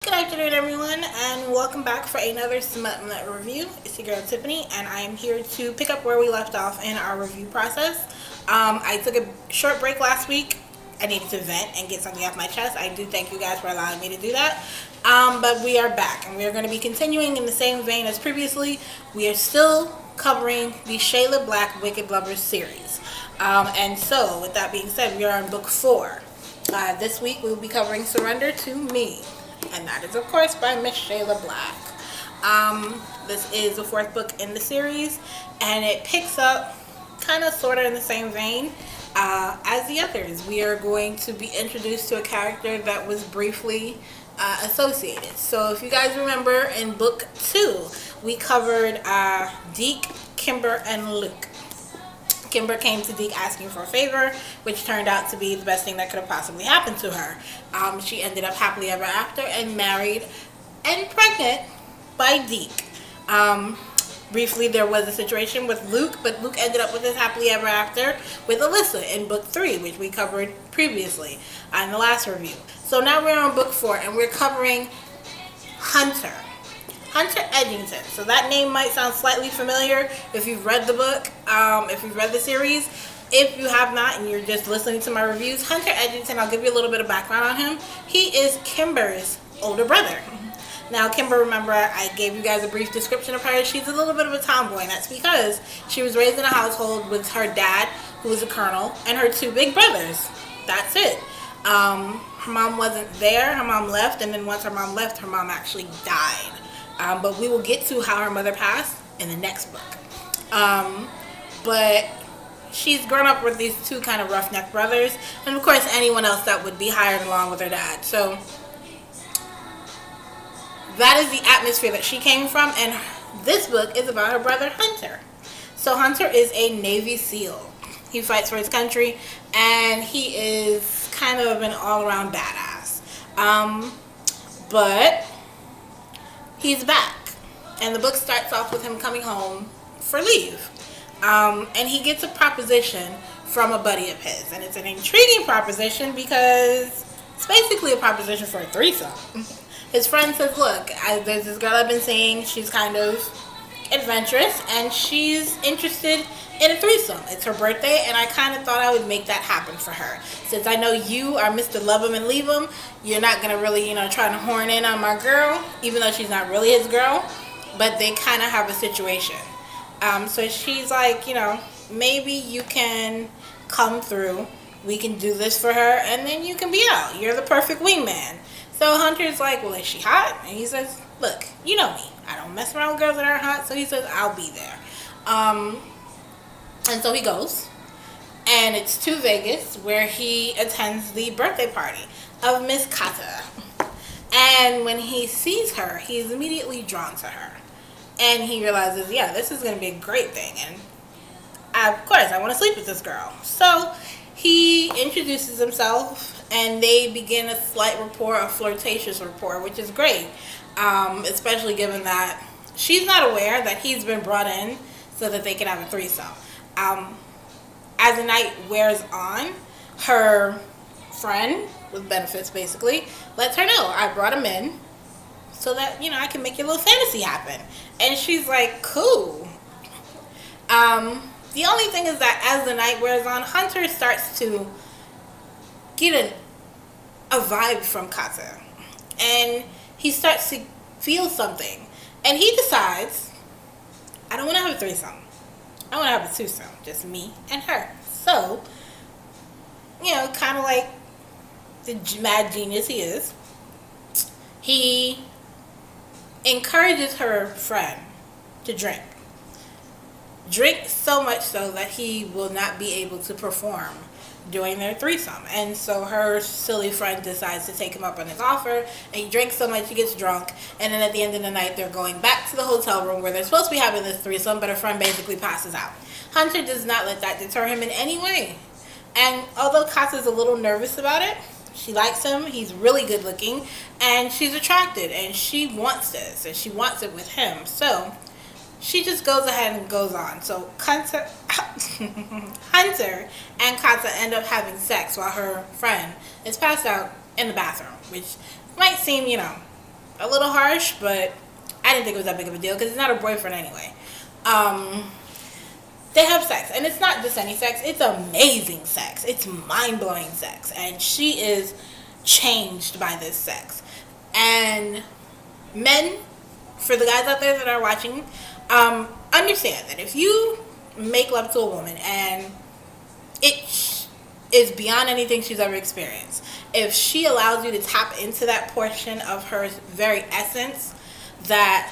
Good afternoon, everyone, and welcome back for another SmutNut review. It's your girl Tiffany, and I am here to pick up where we left off in our review process. I took a short break last week. I needed to vent and get something off my chest. I do thank you guys for allowing me to do that. But we are back, and we are going to be continuing in the same vein as previously. We are still covering the Shayla Black Wicked Lovers series. And so, with that being said, we are on book 4. This week we will be covering Surrender to Me. And that is, of course, by Miss Shayla Black. This is the 4th book in the series, and it picks up kind of sort of in the same vein as the others. We are going to be introduced to a character that was briefly associated. So if you guys remember, in book 2, we covered Deke, Kimber, and Luke. Kimber came to Deke asking for a favor, which turned out to be the best thing that could have possibly happened to her. She ended up happily ever after and married and pregnant by Deke. Briefly, there was a situation with Luke, but Luke ended up with his happily ever after with Alyssa in book 3, which we covered previously in the last review. So now we're on book 4, and we're covering Hunter Edgington. So that name might sound slightly familiar if you've read the book, if you've read the series. If you have not and you're just listening to my reviews, Hunter Edgington, I'll give you a little bit of background on him. He is Kimber's older brother. Now, Kimber, remember, I gave you guys a brief description of her. She's a little bit of a tomboy, and that's because she was raised in a household with her dad, who was a colonel, and her 2 big brothers. That's it. Her mom wasn't there. Her mom left, and then once her mom left, her mom actually died. But we will get to how her mother passed in the next book. But she's grown up with these 2 kind of roughneck brothers, and of course anyone else that would be hired along with her dad. So that is the atmosphere that she came from, and this book is about her brother Hunter. So Hunter is a Navy SEAL. He fights for his country, and he is kind of an all-around badass. But he's back, and the book starts off with him coming home for leave, and he gets a proposition from a buddy of his, and it's an intriguing proposition because it's basically a proposition for a threesome. His friend says, look, there's this girl I've been seeing, she's kind of adventurous, and she's interested in a threesome. It's her birthday, and I kind of thought I would make that happen for her. Since I know you are Mr. Love 'em and leave 'em, you're not going to really, try to horn in on my girl, even though she's not really his girl, but they kind of have a situation. So she's like, maybe you can come through, we can do this for her, and then you can be out. You're the perfect wingman. So Hunter's like, well, is she hot? And he says, look, you know me. I don't mess around with girls that aren't hot, so he says, I'll be there. And so he goes, and it's to Vegas, where he attends the birthday party of Miss Kata. And when he sees her, he's immediately drawn to her. And he realizes, yeah, this is going to be a great thing. And of course, I want to sleep with this girl. So he introduces himself, and they begin a slight rapport, a flirtatious rapport, which is great. Especially given that she's not aware that he's been brought in so that they can have a threesome. As the night wears on, her friend, with benefits basically, lets her know, I brought him in so that, I can make your little fantasy happen. And she's like, cool. The only thing is that as the night wears on, Hunter starts to get a vibe from Kata. And he starts to feel something. And he decides, I don't want to have a threesome. I want to have a twosome, just me and her. So, kind of like the mad genius he is, he encourages her friend to drink. Drink so much so that he will not be able to perform during their threesome. And so her silly friend decides to take him up on his offer, and he drinks so much he gets drunk, and then at the end of the night they're going back to the hotel room where they're supposed to be having this threesome, but her friend basically passes out. Hunter does not let that deter him in any way. And although Kata's a little nervous about it, she likes him, he's really good looking, and she's attracted, and she wants this, and she wants it with him. So she just goes ahead and goes on. So Hunter and Kata end up having sex while her friend is passed out in the bathroom, which might seem, a little harsh, but I didn't think it was that big of a deal because it's not her boyfriend anyway. They have sex, and it's not just any sex. It's amazing sex. It's mind-blowing sex, and she is changed by this sex. And men, for the guys out there that are watching, understand that if you make love to a woman and it is beyond anything she's ever experienced, if she allows you to tap into that portion of her very essence that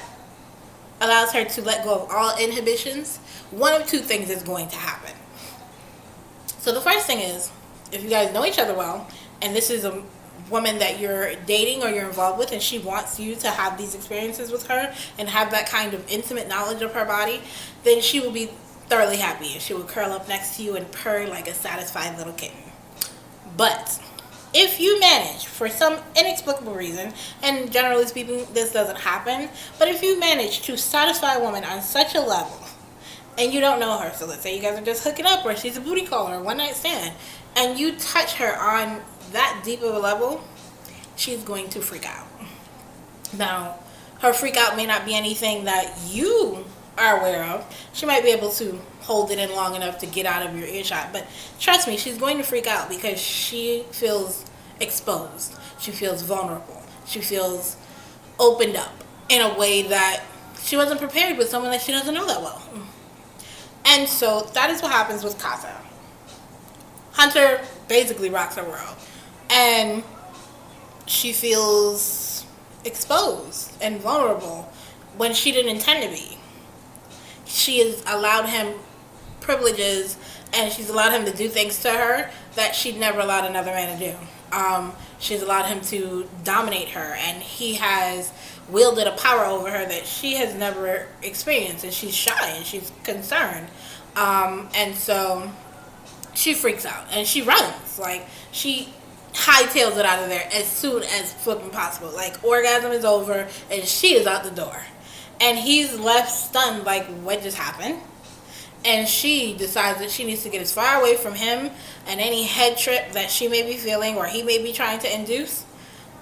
allows her to let go of all inhibitions, one of two things is going to happen. So the first thing is, if you guys know each other well, and this is a woman that you're dating or you're involved with, and she wants you to have these experiences with her and have that kind of intimate knowledge of her body, then she will be thoroughly happy and she will curl up next to you and purr like a satisfied little kitten. But if you manage, for some inexplicable reason, and generally speaking this doesn't happen, but if you manage to satisfy a woman on such a level and you don't know her, so let's say you guys are just hooking up or she's a booty call or a one night stand, and you touch her on that deep of a level, she's going to freak out. Now, her freak out may not be anything that you are aware of. She might be able to hold it in long enough to get out of your earshot, but trust me, she's going to freak out because she feels exposed. She feels vulnerable. She feels opened up in a way that she wasn't prepared with someone that she doesn't know that well. And so that is what happens with Kata. Hunter basically rocks her world, and she feels exposed and vulnerable when she didn't intend to be. She has allowed him privileges, and she's allowed him to do things to her that she'd never allowed another man to do. She's allowed him to dominate her, and he has wielded a power over her that she has never experienced, and she's shy and she's concerned. And so she freaks out and she runs. Like, she hightails it out of there as soon as flipping possible. Like, orgasm is over and she is out the door. And he's left stunned, like, what just happened? And she decides that she needs to get as far away from him and any head trip that she may be feeling or he may be trying to induce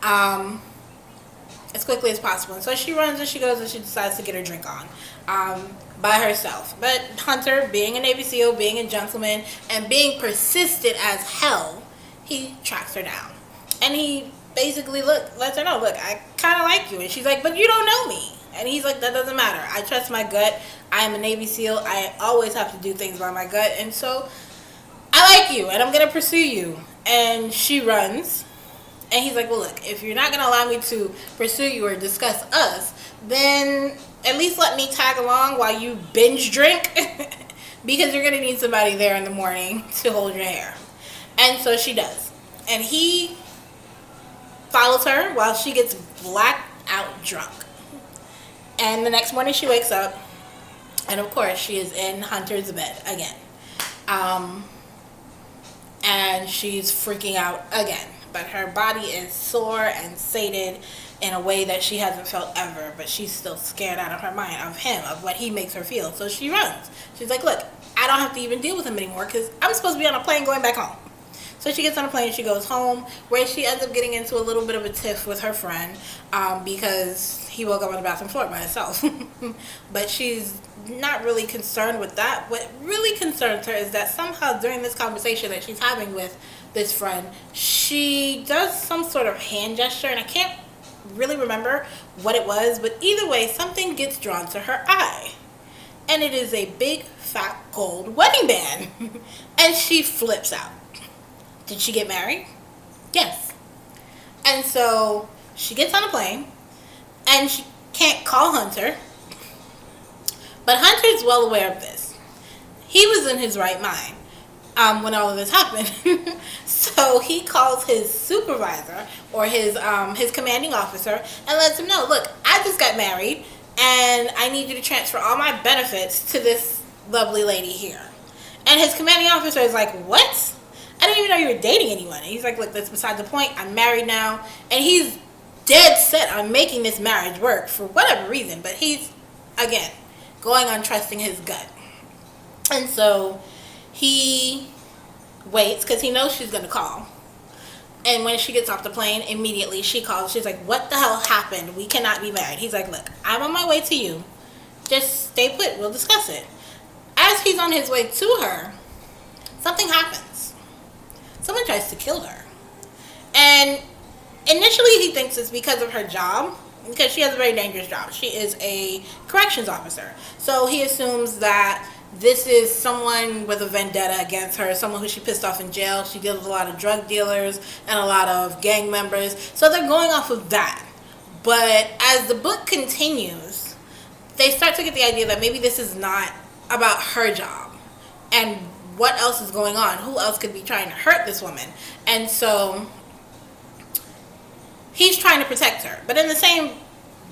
as quickly as possible. And so she runs and she goes and she decides to get her drink on by herself. But Hunter, being a Navy SEAL, being a gentleman, and being persistent as hell, he tracks her down. And he basically lets her know, look, I kind of like you. And she's like, but you don't know me. And he's like, that doesn't matter. I trust my gut. I am a Navy SEAL. I always have to do things by my gut. And so I like you and I'm going to pursue you. And she runs. And he's like, well, look, if you're not going to allow me to pursue you or discuss us, then at least let me tag along while you binge drink. Because you're going to need somebody there in the morning to hold your hair. And so she does. And he follows her while she gets blacked out drunk. And the next morning she wakes up, and of course she is in Hunter's bed again. And she's freaking out again. But her body is sore and sated in a way that she hasn't felt ever. But she's still scared out of her mind of him, of what he makes her feel. So she runs. She's like, look, I don't have to even deal with him anymore because I'm supposed to be on a plane going back home. So she gets on a plane, she goes home, where she ends up getting into a little bit of a tiff with her friend because he woke up on the bathroom floor by himself. But she's not really concerned with that. What really concerns her is that somehow during this conversation that she's having with this friend, she does some sort of hand gesture, and I can't really remember what it was, but either way, something gets drawn to her eye. And it is a big, fat, gold wedding band. And she flips out. Did she get married? Yes. And so she gets on a plane and she can't call Hunter. But Hunter's well aware of this. He was in his right mind when all of this happened. So he calls his supervisor or his commanding officer and lets him know, look, I just got married and I need you to transfer all my benefits to this lovely lady here. And his commanding officer is like, what? I didn't even know you were dating anyone. And he's like, look, that's beside the point. I'm married now. And he's dead set on making this marriage work for whatever reason. But he's, again, going on trusting his gut. And so he waits because he knows she's going to call. And when she gets off the plane, immediately she calls. She's like, what the hell happened? We cannot be married. He's like, look, I'm on my way to you. Just stay put. We'll discuss it. As he's on his way to her, something happens. Someone tries to kill her. And initially he thinks it's because of her job, because she has a very dangerous job. She is a corrections officer. So he assumes that this is someone with a vendetta against her, someone who she pissed off in jail. She deals with a lot of drug dealers and a lot of gang members. So they're going off of that. But as the book continues, they start to get the idea that maybe this is not about her job. And what else is going on? Who else could be trying to hurt this woman? And so he's trying to protect her. But in the same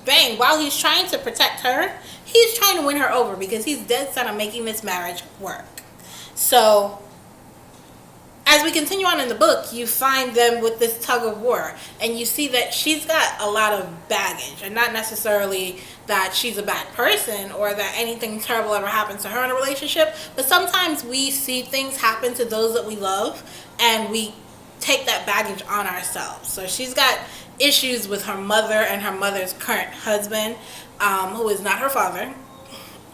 vein, while he's trying to protect her, he's trying to win her over because he's dead set on making this marriage work. So as we continue on in the book, you find them with this tug of war, and you see that she's got a lot of baggage, and not necessarily that she's a bad person or that anything terrible ever happens to her in a relationship, but sometimes we see things happen to those that we love and we take that baggage on ourselves. So she's got issues with her mother and her mother's current husband, who is not her father,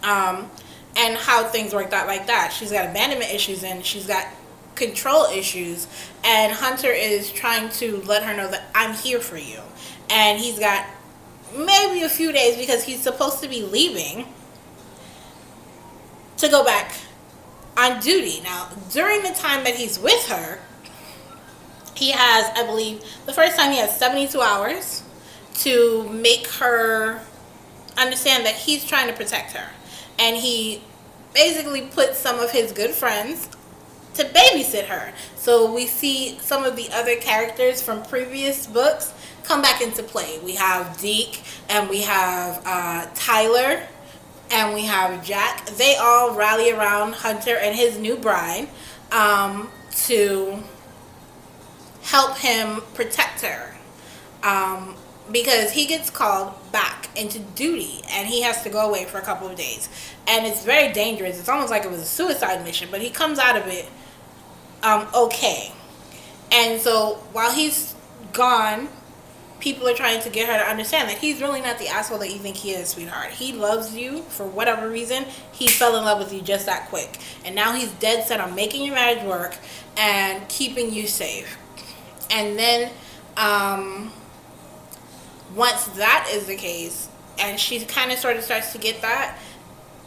and how things worked out like that. She's got abandonment issues and she's got control issues, and Hunter is trying to let her know that I'm here for you. And he's got maybe a few days, because he's supposed to be leaving to go back on duty. Now, during the time that he's with her, he has, I believe, the first time he has 72 hours to make her understand that he's trying to protect her. And he basically puts some of his good friends to babysit her. So we see some of the other characters from previous books come back into play. We have Deke, and we have Tyler, and we have Jack. They all rally around Hunter and his new bride to help him protect her, because he gets called back into duty and he has to go away for a couple of days, and it's very dangerous. It's almost like it was a suicide mission, but he comes out of it okay. And so while he's gone, people are trying to get her to understand that he's really not the asshole that you think he is, sweetheart. He loves you for whatever reason. He fell in love with you just that quick, and now he's dead set on making your marriage work and keeping you safe. And then once that is the case, and she kind of sort of starts to get that,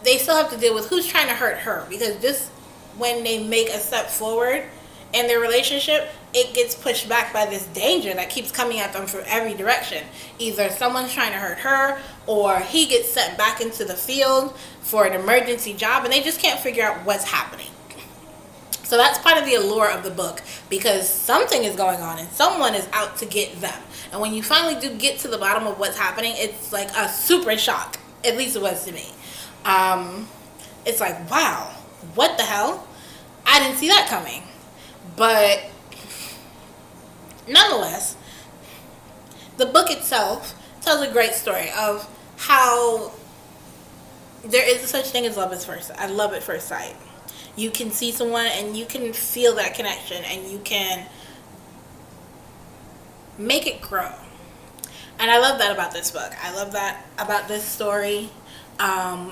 they still have to deal with who's trying to hurt her, because just when they make a step forward in their relationship, it gets pushed back by this danger that keeps coming at them from every direction. Either someone's trying to hurt her, or he gets sent back into the field for an emergency job, and they just can't figure out what's happening. So that's part of the allure of the book, because something is going on and someone is out to get them. And when you finally do get to the bottom of what's happening, it's like a super shock. At least it was to me. It's like, wow, what the hell? I didn't see that coming. But nonetheless, the book itself tells a great story of how there is such thing as love at first sight. You can see someone and you can feel that connection, and you can make it grow. And I love that about this book. I love that about this story.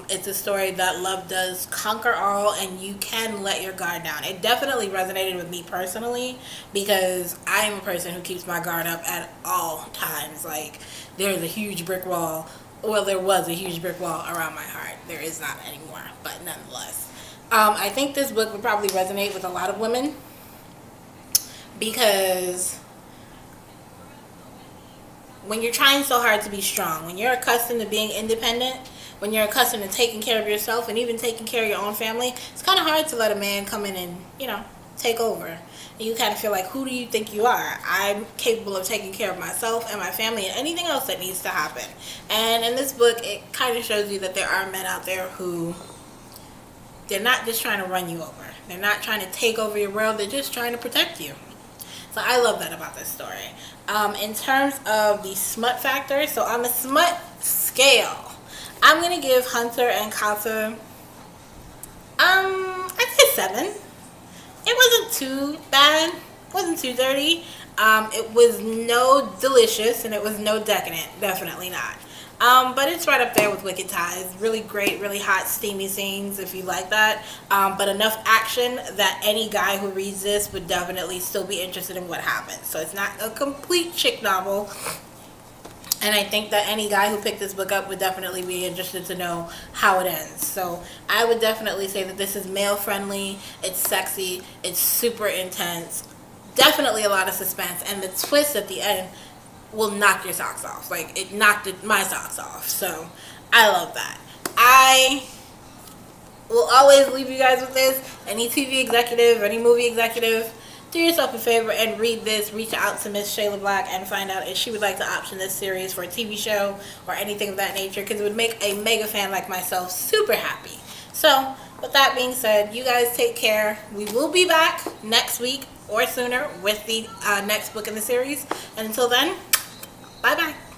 It's a story that love does conquer all, and you can let your guard down. It definitely resonated with me personally, because I am a person who keeps my guard up at all times. Like, there's a huge brick wall. Well, there was a huge brick wall around my heart. There is not anymore, but nonetheless. I think this book would probably resonate with a lot of women, because when you're trying so hard to be strong, when you're accustomed to being independent, when you're accustomed to taking care of yourself and even taking care of your own family, it's kind of hard to let a man come in and, take over. And you kind of feel like, who do you think you are? I'm capable of taking care of myself and my family and anything else that needs to happen. And in this book, it kind of shows you that there are men out there who, they're not just trying to run you over. They're not trying to take over your world. They're just trying to protect you. So I love that about this story. In terms of the smut factor, so on the smut scale, I'm going to give Hunter and Kata, I'd say 7. It wasn't too bad. It wasn't too dirty. It was no Delicious and it was no Decadent, definitely not. But it's right up there with Wicked Ties. Really great, really hot, steamy scenes if you like that. But enough action that any guy who reads this would definitely still be interested in what happens. So it's not a complete chick novel. And I think that any guy who picked this book up would definitely be interested to know how it ends. So I would definitely say that this is male friendly, it's sexy, it's super intense, definitely a lot of suspense, and the twist at the end will knock your socks off. Like, it knocked my socks off. So I love that. I will always leave you guys with this. Any TV executive, any movie executive, do yourself a favor and read this. Reach out to Miss Shayla Black and find out if she would like to option this series for a TV show or anything of that nature, because it would make a mega fan like myself super happy. So with that being said, you guys take care. We will be back next week or sooner with the next book in the series. And until then, bye bye.